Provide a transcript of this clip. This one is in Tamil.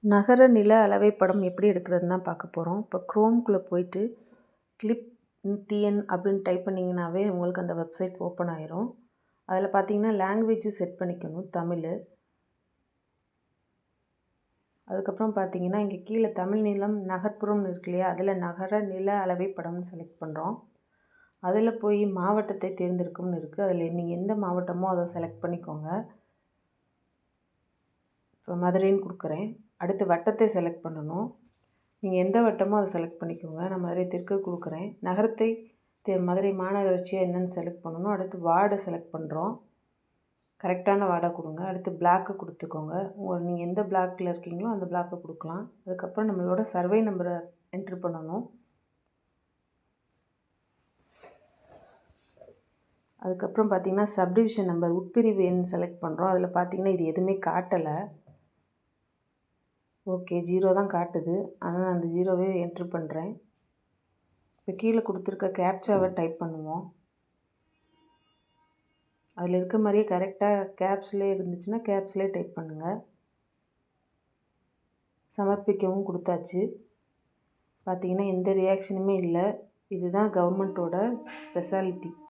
நகர நில அளவை படம் எப்படி எடுக்கிறதுன்னு தான் பார்க்க போகிறோம். இப்போ க்ரோம்குள்ளே போயிட்டு கிளிப் டிஎன் அப்படின்னு டைப் பண்ணிங்கனாவே உங்களுக்கு அந்த வெப்சைட் ஓப்பன் ஆயிரும். அதில் பார்த்தீங்கன்னா லாங்குவேஜ் செட் பண்ணிக்கணும், தமிழ். அதுக்கப்புறம் பார்த்தீங்கன்னா இங்கே கீழே தமிழ் நிலம் நகர்ப்புறம்னு இருக்கு இல்லையா, அதில் நகர நில அளவை படம்னு செலக்ட் பண்ணுறோம். அதில் போய் மாவட்டத்தை தேர்ந்தெடுக்கும்னு இருக்குது. அதில் நீங்கள் எந்த மாவட்டமோ அதை செலக்ட் பண்ணிக்கோங்க. இப்போ மதுரைன்னு கொடுக்குறேன். அடுத்து வட்டத்தை செலக்ட் பண்ணணும். நீங்கள் எந்த வட்டமோ அதை செலக்ட் பண்ணிக்கோங்க. நான் மதுரை தெற்கு கொடுக்குறேன். நகரத்தை மதுரை மாநகராட்சியாக என்னென்னு செலக்ட் பண்ணணும். அடுத்து வார்டை செலக்ட் பண்ணுறோம். கரெக்டான வார்டை கொடுங்க. அடுத்து பிளாக்கு கொடுத்துக்கோங்க. நீங்கள் எந்த பிளாக்கில் இருக்கீங்களோ அந்த பிளாக்கை கொடுக்கலாம். அதுக்கப்புறம் நம்மளோட சர்வே நம்பரை என்ட்ரு பண்ணணும். அதுக்கப்புறம் பார்த்திங்கன்னா சப்டிவிஷன் நம்பர் உட்பிரிவு எண் செலக்ட் பண்ணுறோம். அதில் பார்த்திங்கன்னா இது எதுவுமே காட்டலை. ஓகே, 0 தான் காட்டுது. ஆனால் நான் அந்த 0வே என்ட்ரு பண்ணுறேன். இப்போ கீழே கொடுத்துருக்க கேப்சாவை டைப் பண்ணுவோம். அதில் இருக்க மாதிரியே கரெக்டாக கேப்ஸ்லேயே இருந்துச்சுன்னா கேப்ஸ்லேயே டைப் பண்ணுங்கள். சமர்ப்பிக்கவும் கொடுத்தாச்சு. பார்த்திங்கன்னா எந்த ரியாக்ஷனுமே இல்லை. இதுதான் கவர்மெண்ட்டோட ஸ்பெஷாலிட்டி.